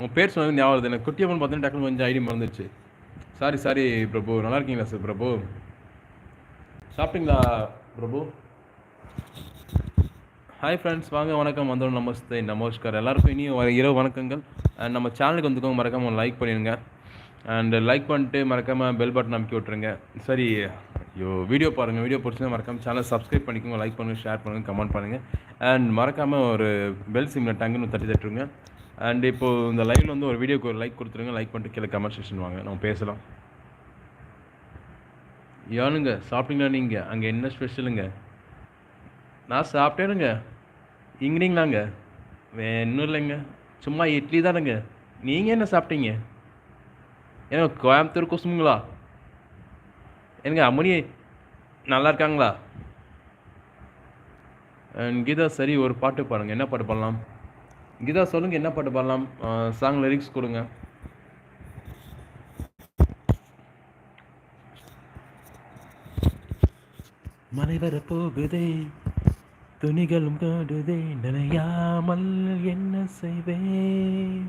உங்கள் பேர் சொன்னது ஞாபகம் வருது எனக்கு. குட்டியம்மன் பார்த்தீங்கன்னா டக்குனு கொஞ்சம் ஐடி மறந்துடுச்சு. சாரி பிரபு. நல்லா இருக்கீங்களா சார் பிரபு? சாப்பிட்டீங்களா பிரபு? ஹாய் ஃப்ரெண்ட்ஸ், வாங்க, வணக்கம், வந்தோம், நமஸ்தே, நமஸ்கார், எல்லாருக்கும் இனி இரவு வணக்கங்கள். அண்ட் நம்ம சேனலுக்கு வந்துக்கோங்க, மறக்காமல் லைக் பண்ணிடுங்க. அண்ட் லைக் பண்ணிட்டு மறக்காமல் பெல் பட்டன் அமைக்கி விட்ருங்க. சரி, வீடியோ பாருங்கள். வீடியோ பிடிச்சா மறக்காமல் சேனல் சப்ஸ்கிரைப் பண்ணிக்கோங்க, லைக் பண்ணுங்கள், ஷேர் பண்ணுங்கள், கமெண்ட் பண்ணுங்கள். அண்ட் மறக்காமல் ஒரு பெல் சிம்மில் டங்குன்னு தட்டுருங்க. அண்ட் இப்போது இந்த லைவில் வந்து ஒரு வீடியோக்கு ஒரு லைக் கொடுத்துருங்க. லைக் பண்ணிட்டு கீழே கமெண்ட் செக்ஷன் வாங்க, நம்ம பேசலாம். ஏனுங்க சாப்பிட்டீங்களா? நீங்கள் அங்கே என்ன ஸ்பெஷலுங்க? நான் சாப்பிட்டேனுங்க. இங்கீங்களாங்க? இன்னும் இல்லைங்க, சும்மா இட்லி தானுங்க. நீங்கள் என்ன சாப்பிட்டீங்க? ஏங்க கோயம்புத்தூர் குசுமுங்களா? எனக்கு அம்மனி நல்லா இருக்காங்களா? கீதா, சரி, ஒரு பாட்டு பாடுங்க. என்ன பாட்டு பாடலாம்? கீதா சொல்லுங்கள், என்ன பாட்டு பாடலாம்? சாங் லிரிக்ஸ் கொடுங்க. மழை வரப்போகுதே, துணிகளும் காடுதே, நினையாமல் என்ன செய்வேன்?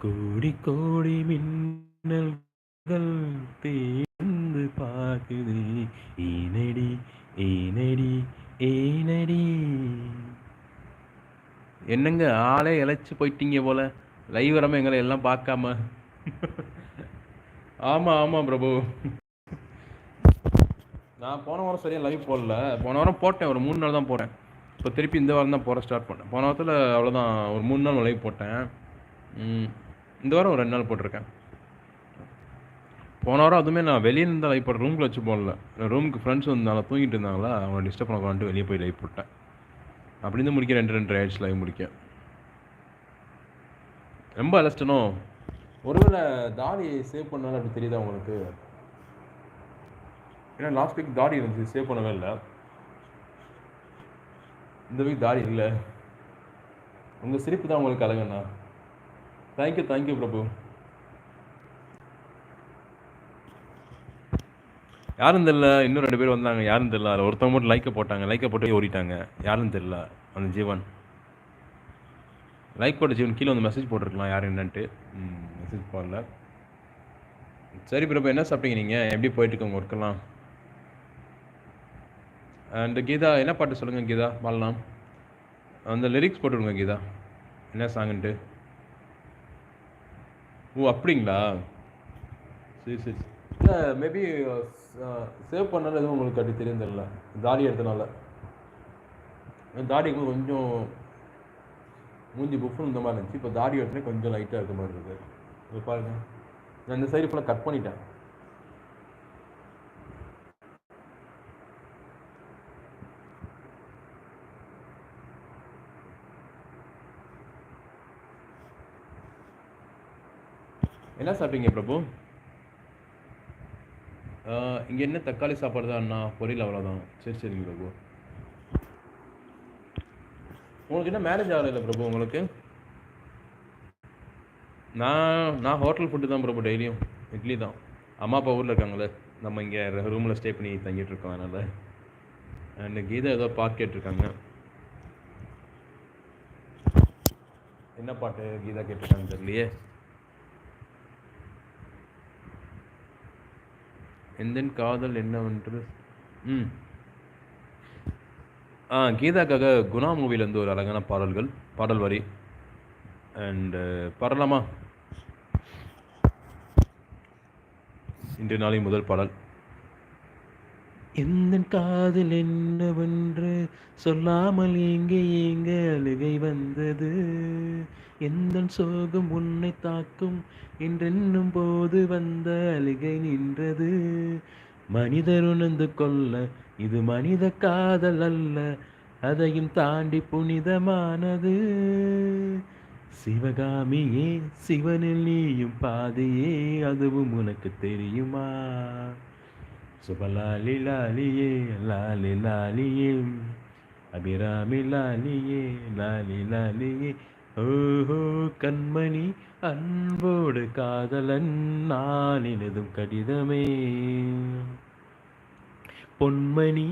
கோடி கோடி மின்னல்கள் தேர்ந்து பார்க்குதே, ஏனடி ஏனடி ஏனடி. என்னங்க ஆளே இழைச்சி போயிட்டீங்க போல, லைவ் வராமல் எங்களை எல்லாம் பார்க்காம. ஆமாம் பிரபு. நான் போன வாரம் சரியாக லைவ் போடல. போன வாரம் போட்டேன், ஒரு 3 நாள் தான் போட்டேன். இப்போ திருப்பி இந்த வாரம் தான் போட ஸ்டார்ட் பண்ணேன். போன வாரத்தில் அவ்வளோதான், ஒரு 3 நாள் லைவ் போட்டேன். இந்த வாரம் ஒரு 2 நாள் போட்டிருக்கேன். போன வாரம் அதுவுமே நான் வெளியே இருந்தால் லைவ் போட்டேன், ரூமில் வச்சு போடல. ரூமுக்கு ஃப்ரெண்ட்ஸ் வந்தாலும் தூங்கிட்டு இருந்தாங்களா, அவனை டிஸ்டர்ப் பண்ண வந்துட்டு வெளியே போய் லைவ் போட்டேன். அப்படி இருந்து முடிக்க 2 ஆயிடுச்சு லைவ் முடிக்க. ரொம்ப அலஸ்டனும். ஒருவேளை தாடி சேவ் பண்ணாலும் அப்படி தெரியுதா உங்களுக்கு? ஏன்னா லாஸ்ட் வீக் தாடி இருந்துச்சு, சேவ் பண்ணவே இல்லை. இந்த வீக் தாடி இல்லை. உங்கள் சிரிப்பு தான் உங்களுக்கு அழகண்ணா. தேங்க்யூ பிரபு. யாரும் தெரியல, இன்னும் 2 பேர் வந்தாங்க, யாரும் தெரியல. அதில் ஒருத்தவங்க மட்டும் லைக்கை போட்டு ஓடிட்டாங்க. யாரும் தெரியல. அந்த ஜீவன் லைக் போட்ட ஜீவன் கீழே வந்து மெசேஜ் போட்டிருக்கலாம் யார் என்னன்ட்டு. மெசேஜ் போடல. சரி பிரபு, என்ன சாப்பிட்டீங்க நீங்கள்? எப்படி போயிட்டுருக்கு உங்கள் ஒர்க்கெல்லாம்? அண்ட் கீதா, என்ன பாட்டு சொல்லுங்கள் கீதா, பாடலாம். அந்த லிரிக்ஸ் போட்டுவிடுங்க கீதா, என்ன சாங்குன்ட்டு. ஓ அப்படிங்களா? சரி இல்லை, மேபி சேவ் பண்ணாலும் எதுவும் உங்களுக்கு அப்படி தெரியும் தெரியல. தாடி எடுத்தனால தாடி கொஞ்சம் மூஞ்சி புஃபுன்னு இந்த மாதிரி இருந்துச்சு. இப்போ தாடி எடுத்துனே கொஞ்சம் லைட்டாக இருக்க மாதிரி இருக்குது. இப்போ பாருங்கள், நான் இந்த சைடு ஃபுல்லாக கட் பண்ணிட்டேன். என்ன சாப்பிட்டீங்க பிரபு? இங்கே என்ன தக்காளி சாப்பாடு தான் அண்ணா, பொரியல், அவ்வளோதான். சரிங்க பிரபு. உங்களுக்கு என்ன மேரேஜ் ஆகலை பிரபு உங்களுக்கு? நான் ஹோட்டல் ஃபுட்டு தான் பிரபு, டெய்லியும் இட்லி தான். அம்மா அப்பா ஊரில் இருக்காங்களே, நம்ம இங்கே ரூமில் ஸ்டே பண்ணி தங்கிட்டு இருக்கோம். அதனால் அண்ட் கீதா ஏதோ பாட்டு கேட்டிருக்காங்க. என்ன பாட்டு கீதா கேட்டிருக்காங்க தெரியலையே. எந்த காதல் என்னவென்று. கீதாக்காக குணா மூவிலேருந்து ஒரு அழகான பாடல் வரி அண்டு பாடலாமா? இன்று நாளின் முதல் பாடல். எந்த காதல் என்னவென்று சொல்லாமல் எங்க அழுகை வந்தது, எந்த சோகம் உன்னை தாக்கும் என்றென்னும் போது வந்த அழுகை நின்றது. மனிதர் உணர்ந்து கொள்ள இது மனித காதல் அல்ல, அதையும் தாண்டி புனிதமானது. சிவகாமியே, சிவனில் நீயும் பாதியே, அதுவும் உனக்கு தெரியுமா? சுபலாலி லாலியே, லாலி லாலியே, அபிராமி லாலியே, லாலி லாலியே. ஓஹோ கண்மணி, அன்போடு காதலன் நான் எழுதும் கடிதமே. பொன்மணி,